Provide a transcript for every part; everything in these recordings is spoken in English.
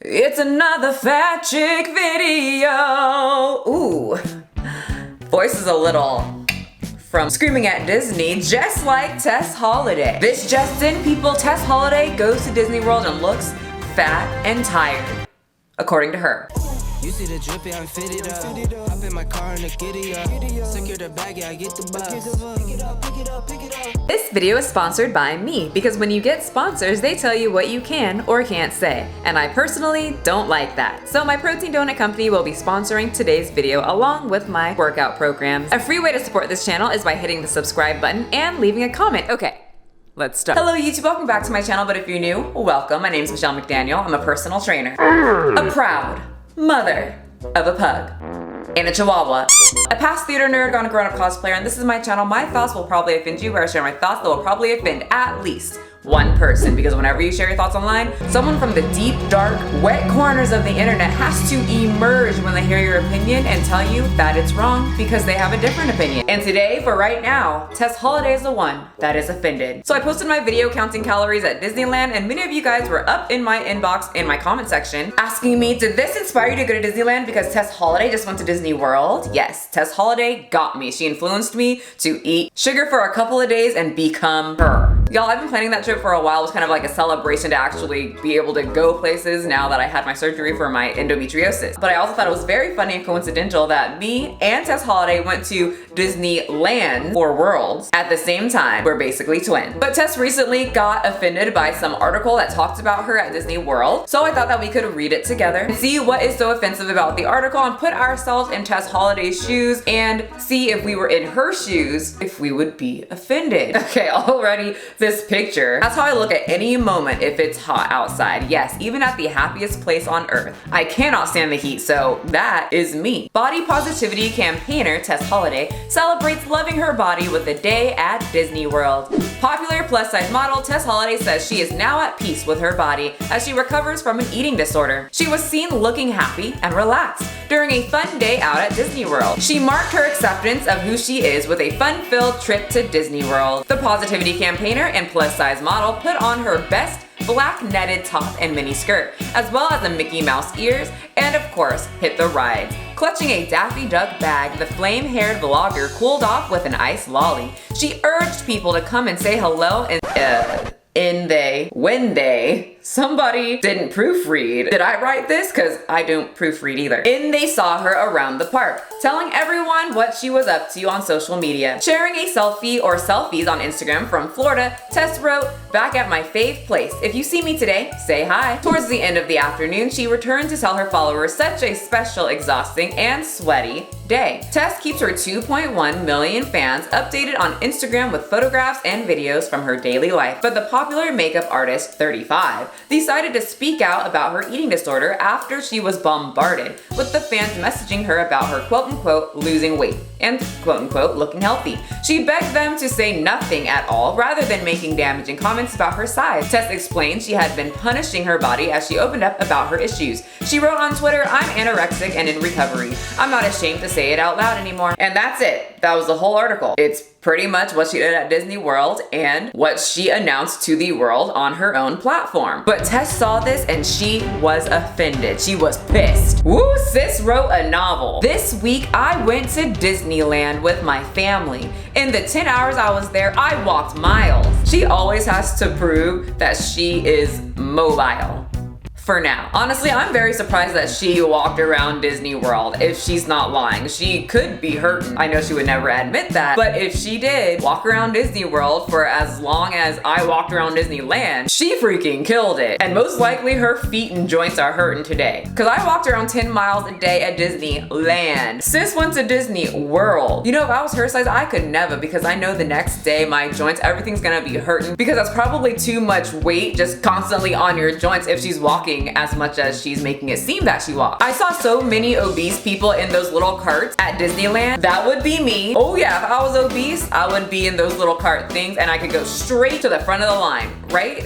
It's another fat chick video. Ooh, voice is a little from screaming at Disney, just like Tess Holliday. This just in, people, Tess Holliday goes to Disney World and looks fat and tired, according to her. You see the drippy, I'm fitted up. Hop in my car and a giddy up. Secure the bag, yeah, I get the bus. Pick it up, pick it up, pick it up. This video is sponsored by me, because when you get sponsors, they tell you what you can or can't say. And I personally don't like that. So my protein donut company will be sponsoring today's video along with my workout programs. A free way to support this channel is by hitting the subscribe button and leaving a comment. Okay. Let's start. Hello YouTube, welcome back to my channel, but if you're new, welcome. My name is McDaniel. I'm a personal trainer. A proud mother of a pug and a chihuahua, a past theater nerd gone grown-up cosplayer, and this is my channel. My thoughts will probably offend you, where I share my thoughts that will probably offend at least one person, because whenever you share your thoughts online, someone from the deep, dark, wet corners of the internet has to emerge when they hear your opinion and tell you that it's wrong because they have a different opinion. And today, for right now, Tess Holliday is the one that is offended. So I posted my video counting calories at Disneyland, and many of you guys were up in my inbox in my comment section asking me, did this inspire you to go to Disneyland because Tess Holliday just went to Disney World? Yes, Tess Holliday got me. She influenced me to eat sugar for a couple of days and become her. Y'all, I've been planning that trip for a while. It was kind of like a celebration to actually be able to go places now that I had my surgery for my endometriosis. But I also thought it was very funny and coincidental that me and Tess Holliday went to Disneyland for Worlds at the same time. We're basically twins. But Tess recently got offended by some article that talked about her at Disney World. So I thought that we could read it together and see what is so offensive about the article and put ourselves in Tess Holliday's shoes and see if we were in her shoes, if we would be offended. Okay, already this picture. That's how I look at any moment if it's hot outside. Yes, even at the happiest place on earth. I cannot stand the heat, so that is me. Body positivity campaigner Tess Holliday celebrates loving her body with a day at Disney World. Popular plus size model Tess Holliday says she is now at peace with her body as she recovers from an eating disorder. She was seen looking happy and relaxed during a fun day out at Disney World. She marked her acceptance of who she is with a fun-filled trip to Disney World. The positivity campaigner and plus-size model put on her best black netted top and mini skirt, as well as the Mickey Mouse ears, and of course, hit the rides. Clutching a Daffy Duck bag, the flame-haired vlogger cooled off with an ice lolly. She urged people to come and say hello and somebody didn't proofread. Did I write this? Cause I don't proofread either. They saw her around the park, telling everyone what she was up to on social media. Sharing a selfie or selfies on Instagram from Florida, Tess wrote, "Back at my fave place. If you see me today, say hi." Towards the end of the afternoon, she returned to tell her followers such a special, exhausting, and sweaty day. Tess keeps her 2.1 million fans updated on Instagram with photographs and videos from her daily life. But the popular makeup artist, 35, decided to speak out about her eating disorder after she was bombarded with the fans messaging her about her quote-unquote losing weight and quote-unquote looking healthy. She begged them to say nothing at all rather than making damaging comments about her size. Tess explained she had been punishing her body as she opened up about her issues. She wrote on Twitter, "I'm anorexic and in recovery. I'm not ashamed to say it out loud anymore." And that's it. That was the whole article. It's pretty much what she did at Disney World and what she announced to the world on her own platform. But Tess saw this and she was offended. She was pissed. Woo, sis wrote a novel. "This week I went to Disneyland with my family. In the 10 hours I was there, I walked miles." She always has to prove that she is mobile. For now. Honestly, I'm very surprised that she walked around Disney World, if she's not lying. She could be hurting. I know she would never admit that, but if she did walk around Disney World for as long as I walked around Disneyland, she freaking killed it. And most likely her feet and joints are hurting today. Cause I walked around 10 miles a day at Disneyland. Sis went to Disney World. You know, if I was her size, I could never, because I know the next day my joints, everything's gonna be hurting, because that's probably too much weight just constantly on your joints if she's walking as much as she's making it seem that she walks. I saw so many obese people in those little carts at Disneyland. That would be me. Oh yeah, if I was obese, I would be in those little cart things and I could go straight to the front of the line, right?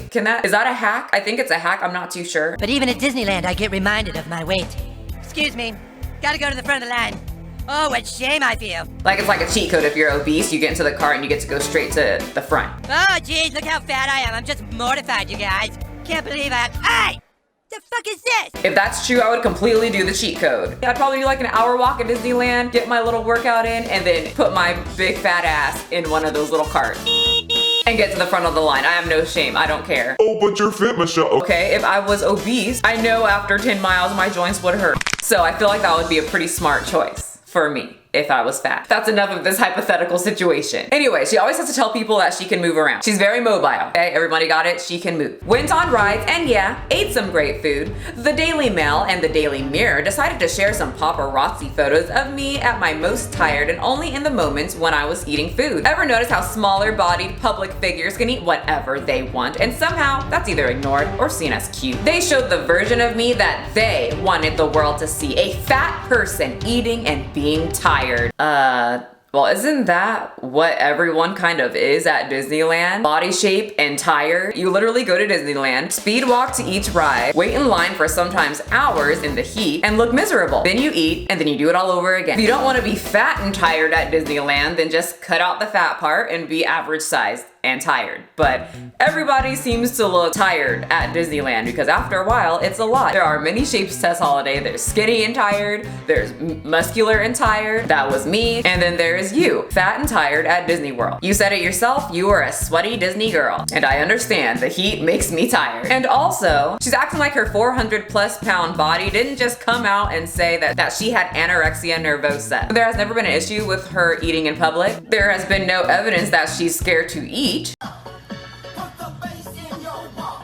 Is that a hack? I think it's a hack, I'm not too sure. But even at Disneyland, I get reminded of my weight. Excuse me, gotta go to the front of the line. Oh, what shame I feel. Like it's like a cheat code. If you're obese, you get into the cart and you get to go straight to the front. Oh, geez, look how fat I am. I'm just mortified, you guys. Can't believe I... Hey! The fuck is this? If that's true, I would completely do the cheat code. I'd probably do like an hour walk at Disneyland, get my little workout in, and then put my big fat ass in one of those little carts. And get to the front of the line. I have no shame, I don't care. Oh, but you're fit, Michelle. Okay, if I was obese, I know after 10 miles my joints would hurt. So I feel like that would be a pretty smart choice for me if I was fat. That's enough of this hypothetical situation. Anyway, she always has to tell people that she can move around. She's very mobile, okay? Everybody got it? She can move. Went on rides and yeah, ate some great food. The Daily Mail and the Daily Mirror decided to share some paparazzi photos of me at my most tired and only in the moments when I was eating food. Ever notice how smaller bodied public figures can eat whatever they want and somehow that's either ignored or seen as cute? They showed the version of me that they wanted the world to see, a fat person eating and being tired. Well, isn't that what everyone kind of is at Disneyland? Body shape and tired. You literally go to Disneyland, speed walk to each ride, wait in line for sometimes hours in the heat, and look miserable. Then you eat, and then you do it all over again. If you don't want to be fat and tired at Disneyland, then just cut out the fat part and be average sized and tired. But everybody seems to look tired at Disneyland because after a while, it's a lot. There are many shapes, Tess Holliday. There's skinny and tired, there's muscular and tired, that was me, and then there's you, fat and tired at Disney World. You said it yourself, you are a sweaty Disney girl. And I understand, the heat makes me tired. And also, she's acting like her 400+ pound body didn't just come out and say that she had anorexia nervosa. There has never been an issue with her eating in public. There has been no evidence that she's scared to eat.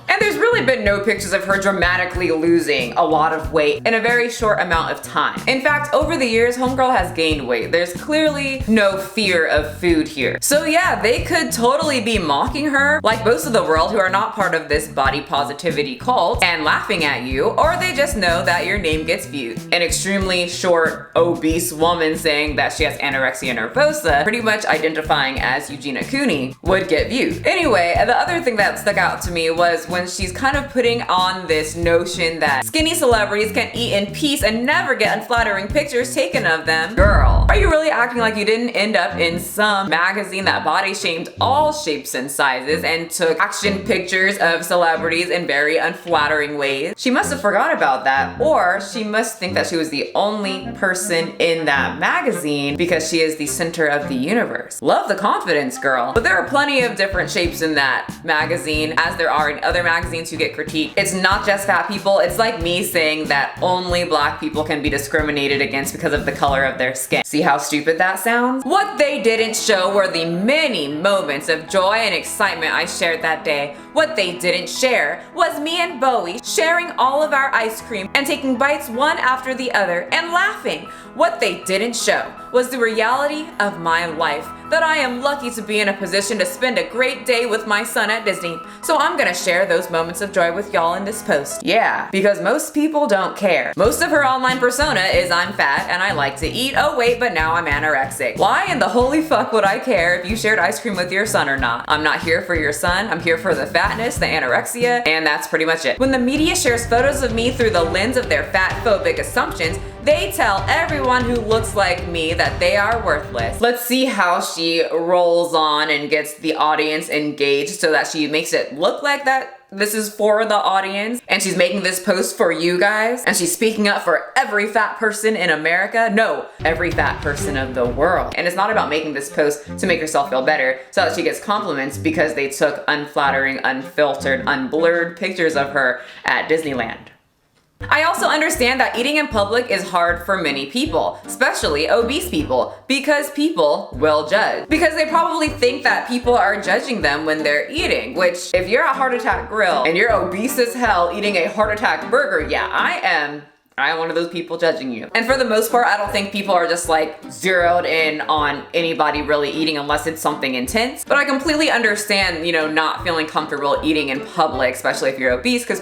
And there's really been no pictures of her dramatically losing a lot of weight in a very short amount of time. In fact, over the years, homegirl has gained weight. There's clearly no fear of food here. So yeah, they could totally be mocking her like most of the world who are not part of this body positivity cult and laughing at you, or they just know that your name gets viewed. An extremely short, obese woman saying that she has anorexia nervosa, pretty much identifying as Eugenia Cooney, would get viewed. Anyway, the other thing that stuck out to me was when she's kind of putting on this notion that skinny celebrities can eat in peace and never get unflattering pictures taken of them. Girl, are you really acting like you didn't end up in some magazine that body shamed all shapes and sizes and took action pictures of celebrities in very unflattering ways? She must have forgot about that, or she must think that she was the only person in that magazine because she is the center of the universe. Love the confidence, girl. But there are plenty of different shapes in that magazine, as there are in other magazines who get critiqued. It's not just fat people. It's like me saying that only black people can be discriminated against because of the color of their skin. See how stupid that sounds? What they didn't show were the many moments of joy and excitement I shared that day. What they didn't share was me and Bowie sharing all of our ice cream and taking bites one after the other and laughing. What they didn't show was the reality of my life, that I am lucky to be in a position to spend a great day with my son at Disney. So I'm gonna share those moments of joy with y'all in this post. Yeah, because most people don't care. Most of her online persona is I'm fat and I like to eat. Oh wait, but now I'm anorexic. Why in the holy fuck would I care if you shared ice cream with your son or not? I'm not here for your son. I'm here for the fatness, the anorexia, and that's pretty much it. When the media shares photos of me through the lens of their fat-phobic assumptions, they tell everyone who looks like me that they are worthless. Let's see how she rolls on and gets the audience engaged so that she makes it look like that this is for the audience and she's making this post for you guys and she's speaking up for every fat person in America. No, every fat person of the world. And it's not about making this post to make herself feel better so that she gets compliments because they took unflattering, unfiltered, unblurred pictures of her at Disneyland. I also understand that eating in public is hard for many people, especially obese people, because people will judge. Because they probably think that people are judging them when they're eating, which if you're at Heart Attack Grill and you're obese as hell eating a Heart Attack burger, yeah, I am one of those people judging you. And for the most part, I don't think people are just like zeroed in on anybody really eating unless it's something intense. But I completely understand, not feeling comfortable eating in public, especially if you're obese, because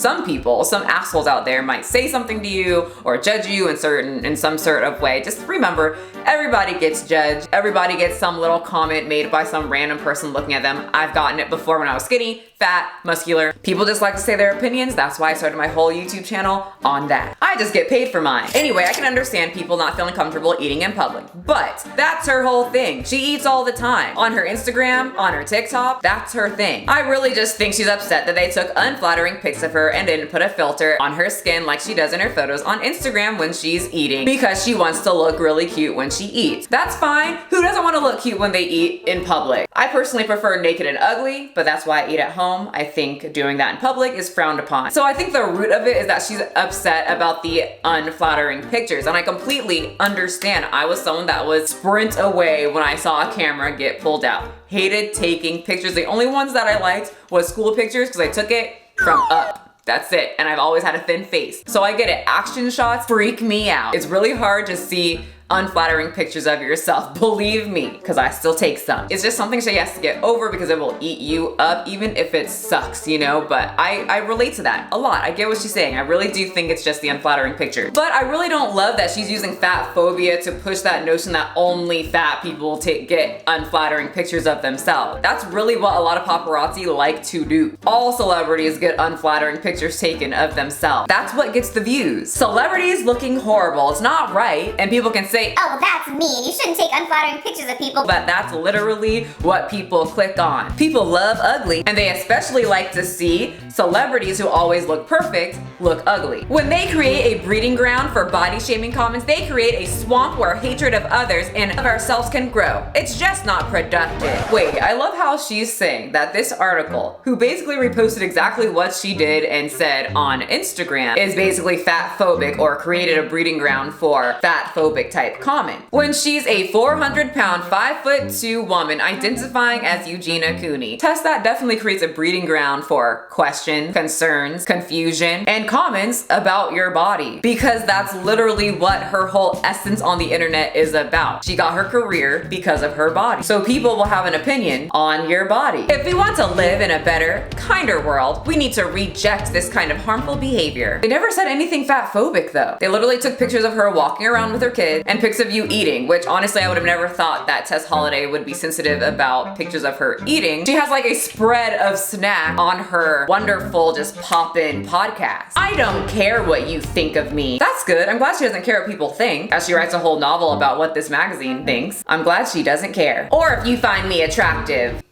some assholes out there might say something to you or judge you in some sort of way. Just remember, everybody gets judged. Everybody gets some little comment made by some random person looking at them. I've gotten it before when I was skinny, fat, muscular. People just like to say their opinions. That's why I started my whole YouTube channel on that. rat. I just get paid for mine. Anyway, I can understand people not feeling comfortable eating in public, but that's her whole thing. She eats all the time. On her Instagram, on her TikTok, that's her thing. I really just think she's upset that they took unflattering pics of her and didn't put a filter on her skin like she does in her photos on Instagram when she's eating because she wants to look really cute when she eats. That's fine. Who doesn't want to look cute when they eat in public? I personally prefer naked and ugly, but that's why I eat at home. I think doing that in public is frowned upon. So I think the root of it is that she's upset about the unflattering pictures, and I completely understand. I was someone that would sprint away when I saw a camera get pulled out. Hated taking pictures. The only ones that I liked was school pictures because I took it from up. That's it. And I've always had a thin face. So I get it. Action shots freak me out. It's really hard to see unflattering pictures of yourself, believe me, because I still take some. It's just something she has to get over because it will eat you up, even if it sucks, you know? But I relate to that a lot. I get what she's saying. I really do think it's just the unflattering picture. But I really don't love that she's using fat phobia to push that notion that only fat people get unflattering pictures of themselves. That's really what a lot of paparazzi like to do. All celebrities get unflattering pictures taken of themselves. That's what gets the views. Celebrities looking horrible. It's not right, and people can say, oh, that's mean. You shouldn't take unflattering pictures of people. but that's literally what people click on. People love ugly, and they especially like to see celebrities who always look perfect look ugly. When they create a breeding ground for body shaming comments, they create a swamp where hatred of others and of ourselves can grow. It's just not productive. Wait, I love how she's saying that this article, who basically reposted exactly what she did and said on Instagram, is basically fat phobic or created a breeding ground for fat phobic type comment. When she's a 400-pound, 5'2" woman identifying as Eugenia Cooney. Tess, that definitely creates a breeding ground for questions, concerns, confusion, and comments about your body. Because that's literally what her whole essence on the internet is about. She got her career because of her body. So people will have an opinion on your body. If we want to live in a better, kinder world, we need to reject this kind of harmful behavior. They never said anything fat phobic though. They literally took pictures of her walking around with her kid and pics of you eating, which honestly I would have never thought that Tess Holliday would be sensitive about pictures of her eating. She has like a spread of snack on her wonderful just pop-in podcast. I don't care what you think of me. That's good. I'm glad she doesn't care what people think, as she writes a whole novel about what this magazine thinks. I'm glad she doesn't care. Or if you find me attractive.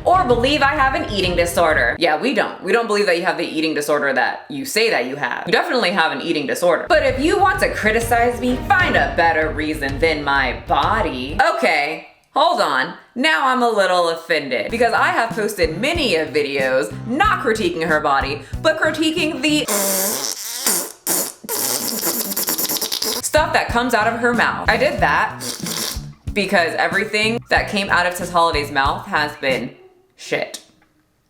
Or believe I have an eating disorder. Yeah, we don't. We don't believe that you have the eating disorder that you say that you have. You definitely have an eating disorder. But if you want to criticize me, find a better reason than my body. Okay, hold on. Now I'm a little offended because I have posted many of videos not critiquing her body, but critiquing the stuff that comes out of her mouth. I did that because everything that came out of Tess Holliday's mouth has been shit.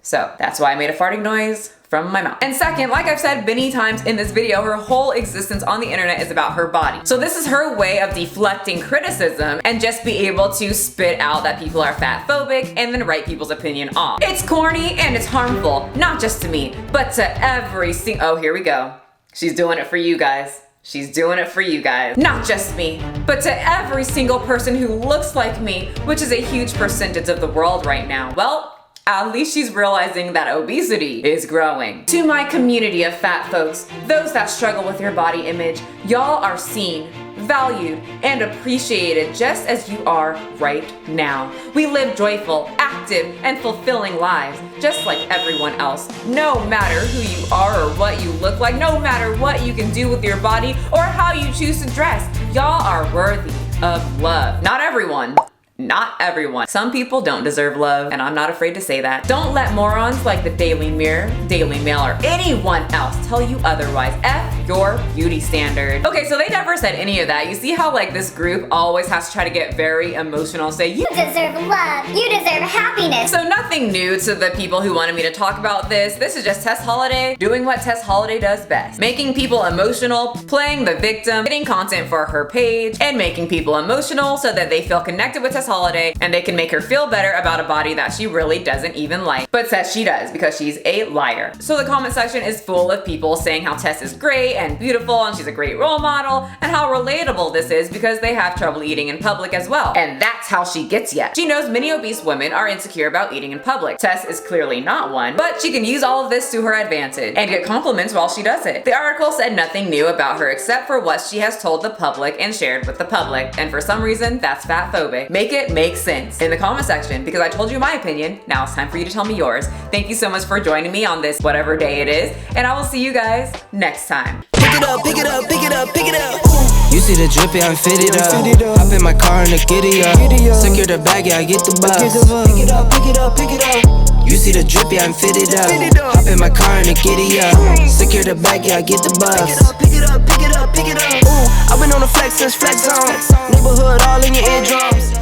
So that's why I made a farting noise from my mouth. And second, like I've said many times in this video, her whole existence on the internet is about her body. So this is her way of deflecting criticism and just be able to spit out that people are fat phobic and then write people's opinion off. It's corny and it's harmful, not just to me, but to every oh, here we go. She's doing it for you guys. She's doing it for you guys. Not just me, but to every single person who looks like me, which is a huge percentage of the world right now. Well, at least she's realizing that obesity is growing. To my community of fat folks, those that struggle with your body image, y'all are seen, valued, and appreciated just as you are right now. We live joyful, active, and fulfilling lives, just like everyone else. No matter who you are or what you look like, no matter what you can do with your body or how you choose to dress, y'all are worthy of love. Not everyone. Not everyone. Some people don't deserve love, and I'm not afraid to say that. Don't let morons like the Daily Mirror, Daily Mail, or anyone else tell you otherwise. F your beauty standard. Okay, so they never said any of that. You see how like this group always has to try to get very emotional, say you deserve love. You deserve happiness. So nothing new to the people who wanted me to talk about this. This is just Tess Holliday doing what Tess Holliday does best. Making people emotional, playing the victim, getting content for her page, and making people emotional so that they feel connected with Tess Holliday, and they can make her feel better about a body that she really doesn't even like, but says she does because she's a liar. So the comment section is full of people saying how Tess is great and beautiful and she's a great role model, and how relatable this is because they have trouble eating in public as well. And that's how she gets ya. She knows many obese women are insecure about eating in public. Tess is clearly not one, but she can use all of this to her advantage and get compliments while she does it. The article said nothing new about her except for what she has told the public and shared with the public, and for some reason that's fatphobic. Make it make sense in the comment section, because I told you my opinion. Now it's time for you to tell me yours. Thank you so much for joining me on this whatever day it is, and I will see you guys next time. Pick it up, pick it up, pick it up, pick it up. You see the drip, yeah, I'm fitted up. Hop in my car and the giddy up. Secure the bag, yeah, I get the bus. Pick it up, pick it up, pick it up. You see the drip, yeah, I'm fitted up. Hop in my car and the giddy up. Secure the bag, yeah, I get the bus. Pick it up, pick it up, pick it up, pick it up. I've been on the flex since flex on. Neighborhood all in your eardrums.